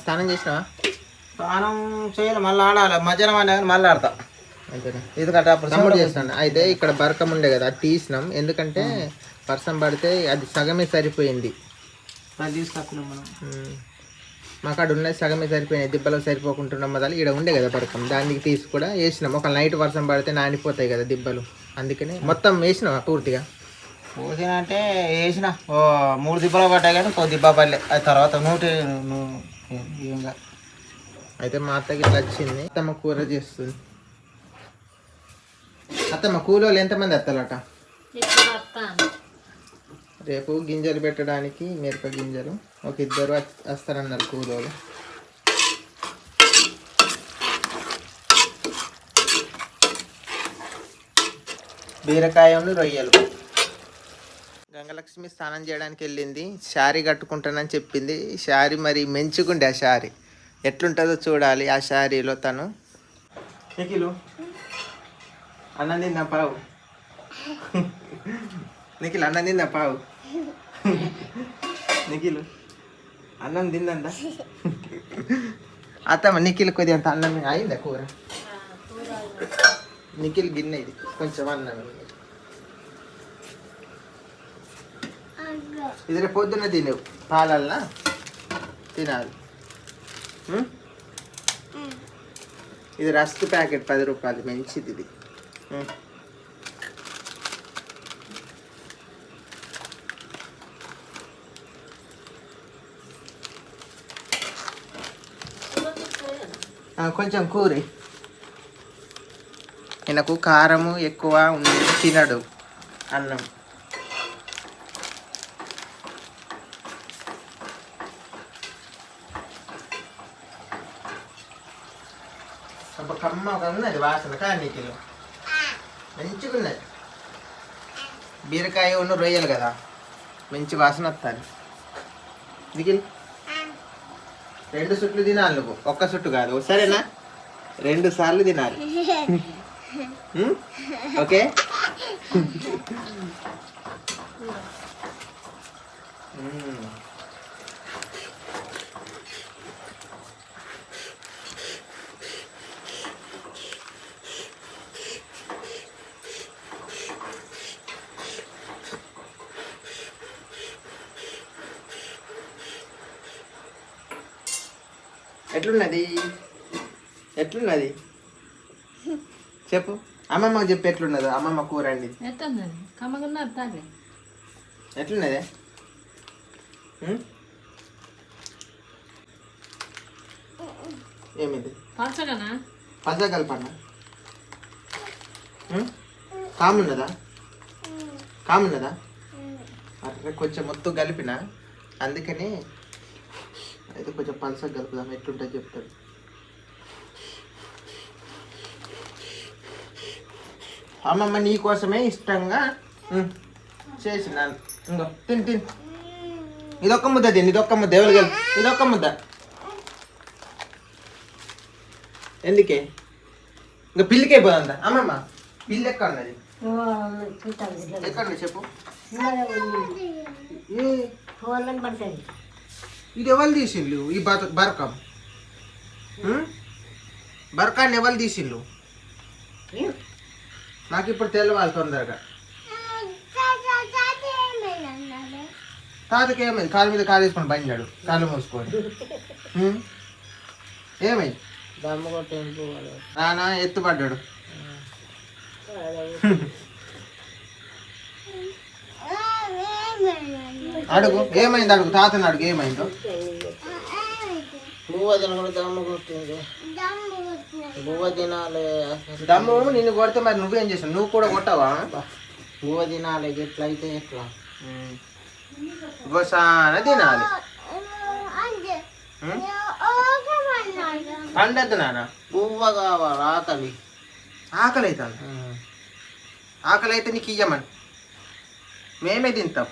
స్నానం చేసినావా? స్నానం చేయాలి, మళ్ళీ ఆడాలి. మధ్యాహ్నం ఆడా మళ్ళీ ఆడతా అంతేనా? ఎందుకంటే అప్పుడు తమ్ముడు చేస్తాను. అయితే ఇక్కడ బరకం ఉండే కదా, అది తీసినాం. ఎందుకంటే వర్షం పడితే అది సగమే సరిపోయింది. తీసుకొస్తున్నాం మనం. మాకు అక్కడ ఉన్నది సగమే సరిపోయినాయి, దిబ్బలో సరిపోకుంటున్నాం. మొదలు ఇక్కడ ఉండే కదా బరకం, దానికి తీసి కూడా వేసినాం. ఒక నైట్ వర్షం పడితే నానిపోతాయి కదా దిబ్బలు, అందుకని మొత్తం వేసినావా పూర్తిగా? పూసిన అంటే వేసిన 3 దిబ్బలు పడ్డాయి కానీ 1 దిబ్బ పడలే. అది తర్వాత ఏంగా అయితే మా అత్తకి ఇట్లా వచ్చింది. అత్తమ్మ కూర చేస్తుంది. అత్తమ్మ కూలోళ్ళు ఎంతమంది అత్తలట? రేపు గింజలు పెట్టడానికి మిరప గింజలు ఒక 2 వస్తారన్నారు కూలోళ్ళు. బీరకాయను రొయ్యలు. గంగలక్ష్మి స్నానం చేయడానికి వెళ్ళింది. శారీ కట్టుకుంటానని చెప్పింది. శారీ మరి మంచిగుండే. ఆ శారీ ఎట్లుంటుందో చూడాలి. ఆ శారీలో తను నిఖిలు అన్నం తిందా పావు? నిఖిల్ అన్నం తిందా పావు? నిఖిలు అన్నం తిందంట. అత్తమ్మ నిఖిల్ కొద్దిగా అంత అన్నం అయిందా కూర? నిఖిల్ గిన్నె ఇది కొంచెం అన్నం. ఇది రేపు పొద్దున్న తినేవు, పాలల్లా తినాలి. ఇది రస్క్ ప్యాకెట్ 10 రూపాయలు, మంచిది ఇది. కొంచెం కూరి. ఈయనకు కారము ఎక్కువ ఉంది, తినడు అన్నం. కమ్మ ఉన్నది వాసన కానీకిలో మంచిగా ఉన్నది. బీరకాయ ఉన్న రొయ్యలు కదా, మంచి వాసన వస్తుంది. నిఖిల్ 2 సుట్లు తినాలి నువ్వు, 1 సుట్టు కాదు, సరేనా? 2 సార్లు తినాలి, ఓకే? ఎట్లున్నది? ఎట్లున్నది చెప్పు. అమ్మమ్మకు చెప్పు ఎట్లున్నదో. అమ్మమ్మ కూర అండి ఎట్లున్నదే? ఏమిది పచ్చ కలపన్నా? కామున్నదా? కామున్నదా? అట్లా కొంచెం మొత్తం కలిపిన, అందుకని అయితే కొంచెం పలసగా కలుపుదాం. ఎట్లుంటుంది చెప్తాడు. అమ్మమ్మ నీ కోసమే ఇష్టంగా చేసినాను. ఇంకో తిని తిని. ఇదొక్క ముద్ద తిని, ఇదొక్క ముద్ద. ఎవరు గెలు? ఇదొక్క ముద్ద ఎందుకే? ఇంకా పిల్లికి అయిపోతుందా? అమ్మమ్మ పిల్లి ఎక్కడ ఉన్నది? ఎక్కడ చెప్పు. ఇది ఎవరు తీసిండ్రు? ఈ బరకం బరకాన్ని ఎవరు తీసిండ్రు? నాకు ఇప్పుడు తెల్లవాలి తొందరగా. తాతకి ఏమైంది? కాలు మీద కాలు వేసుకొని బండాడు, కాలు మూసుకొని. ఏమైంది? నానా ఎత్తుపడ్డాడు. అడుగు ఏమైంది, అడుగు తాతని అడుగు ఏమైందో. దమ్ము నిన్ను కొడితే మరి నువ్వేం చేసావు? నువ్వు కూడా కొట్టావా? పువ్వు తినాలి, ఎట్లయితే ఎట్లా గోసాన తినాలి. పండద్దు నాన్న, పువ్వ కావాలి. ఆకలి అవుతాను. ఆకలి అయితే నీకు ఇయ్యమని మేమే తింటాం.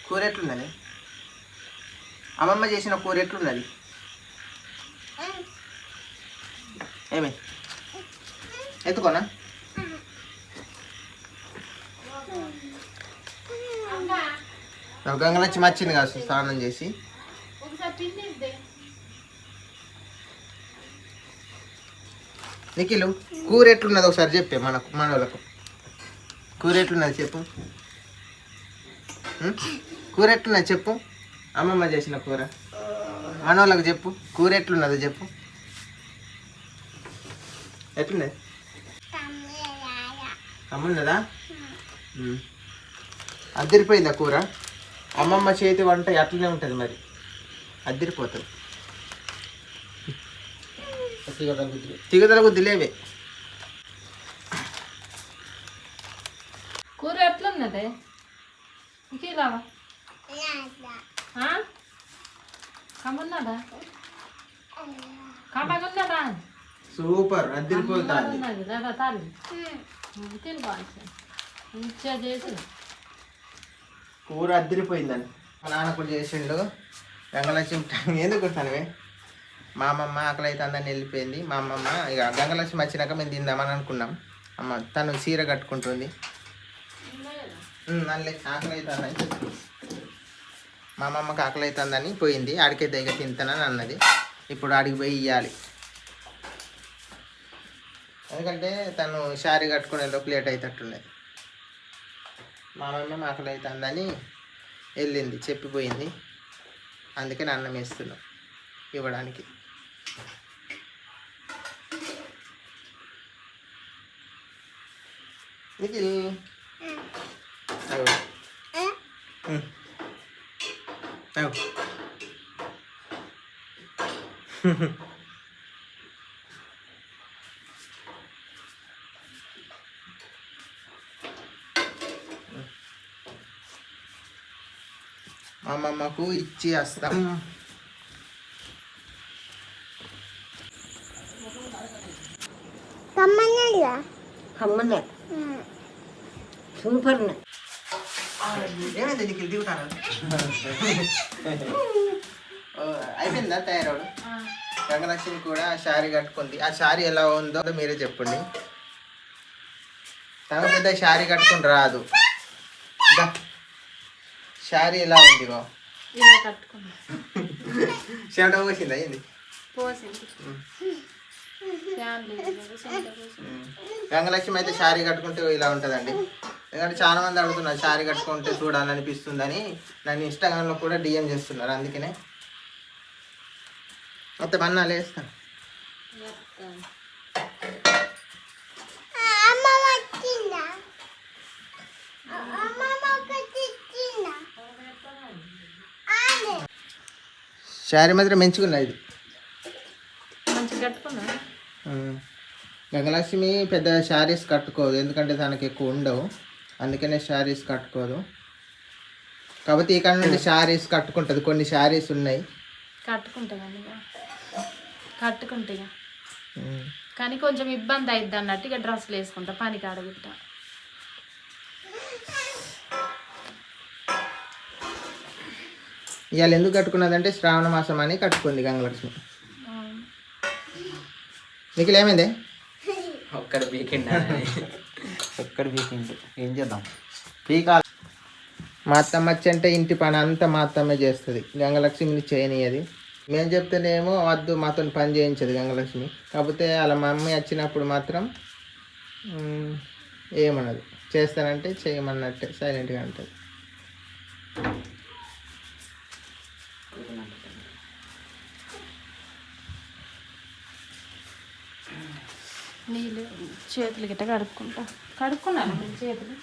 కూర ఎట్లున్నది? అమ్మమ్మ చేసిన కూర ఎట్లున్నది? ఏమి ఎత్తుకోనా? గంగలచ్చి మచ్చింది కాదు స్నానం చేసి. నిఖిలు కూర ఎట్లున్నది ఒకసారి చెప్పే మన వాళ్ళకు. కూర ఎట్లున్నది చెప్పు. కూర ఎట్లున్నది చెప్పు. అమ్మమ్మ చేసిన కూర మన వాళ్ళకి చెప్పు. కూర ఎట్లున్నదో చెప్పు. ఎట్లున్నది అమ్మున్నదా? అద్దరిపోయిందా కూర? అమ్మమ్మ చేతి వంట అట్లనే ఉంటుంది మరి, అద్దరిపోతుంది. తిగదల గుద్ది లేవే. కూర ఎట్లున్నదే? కమ్మన్నాడా? కమ్మగున్నాడా? సూపర్, అద్దరిపోతుంది. లేదా తాలి తినబాల్సి మంచిగా చేసి కూర అద్దరిపోయిందని మా నాన్న కూడా చేసిండు. గంగలక్ష్మి ఎందుకు కొడతానువే? మా అమ్మమ్మ ఆకలి అయితే అందని వెళ్ళిపోయింది. మా అమ్మమ్మ ఇక గంగలక్ష్మి వచ్చినాక మేము తిందామని అనుకున్నాం. అమ్మ తను చీర కట్టుకుంటుంది. నల్లే ఆకలి అవుతుందని చెప్పింది. మా అమ్మమ్మకి ఆకలి అవుతుందని పోయింది. ఆడికే దగ్గర తింటానని అన్నది. ఇప్పుడు ఆడికి పోయి ఇవ్వాలి. ఎందుకంటే తను శారీ కట్టుకునే లోపు లేట్ అవుతట్టున్నది. మా అమ్మమ్మ ఆకలి అవుతుందని వెళ్ళింది, చెప్పిపోయింది. అందుకే అన్నం వేస్తున్నాం ఇవ్వడానికి. ఇది మా అమ్మమ్మకు ఇచ్చి వస్తాం. సూపర్ ఏమైంది నీకు దిగుతాను? అయిపోయిందా తయారవడం? గంగలక్ష్మి కూడా శారీ కట్టుకుంది. ఆ శారీ ఎలా ఉందో మీరే చెప్పండి. తన పెద్ద శారీ కట్టుకుని రాదు. శారీ ఎలా ఉంది? ఇలా కట్టుకున్నా చెమట పోసిందా? అయింది పోసింది. గంగలక్ష్మి అయితే శారీ కట్టుకుంటే ఇలా ఉంటుందండి. ఎందుకంటే చాలా మంది అడుగుతున్నారు శారీ కట్టుకుంటే చూడాలనిపిస్తుందని. నన్ను ఇన్స్టాగ్రామ్లో కూడా డిఎం చేస్తున్నారు. అందుకనే మొత్తం అన్నాలు వేస్తాను. శారీ మాత్రం మంచిగున్నా. ఇది మంచిగా కట్టుకున్నా. గంగలక్ష్మి పెద్ద శారీస్ కట్టుకోదు, ఎందుకంటే తనకి ఎక్కువ ఉండవు. అందుకనే శారీస్ కట్టుకోదు. కాబట్టి ఈ కాడ నుండి శారీస్ కట్టుకుంటుంది. కొన్ని శారీస్ ఉన్నాయి కట్టుకుంటా కానీ కొంచెం ఇబ్బంది అయిద్ది అన్నట్టు ఇక డ్రెస్సులు వేసుకుంటా పనికి ఆడగిట్టా. ఇవాళ ఎందుకు కట్టుకున్నదంటే శ్రావణ మాసం అని కట్టుకుంది గంగలక్ష్మి. నీకు ఏమైంది? ఒక్కడు వీకెండ్ ఏం చేద్దాం? పీకాలి. మా అత్తమ్మ వచ్చి అంటే ఇంటి పని అంతా మా అత్తమ్మే చేస్తుంది. గంగలక్ష్మిని చేయనియది. మేము చెప్తేనేమో వద్దు మాతో పని చేయించదు గంగలక్ష్మి. కాకపోతే అలా మా అమ్మాయి వచ్చినప్పుడు మాత్రం ఏమన్నది. చేస్తానంటే చేయమన్నట్టే సైలెంట్గా ఉంటుంది. నీళ్ళు చేతులు గిట్ట కడుక్కున్నాను చేతులు.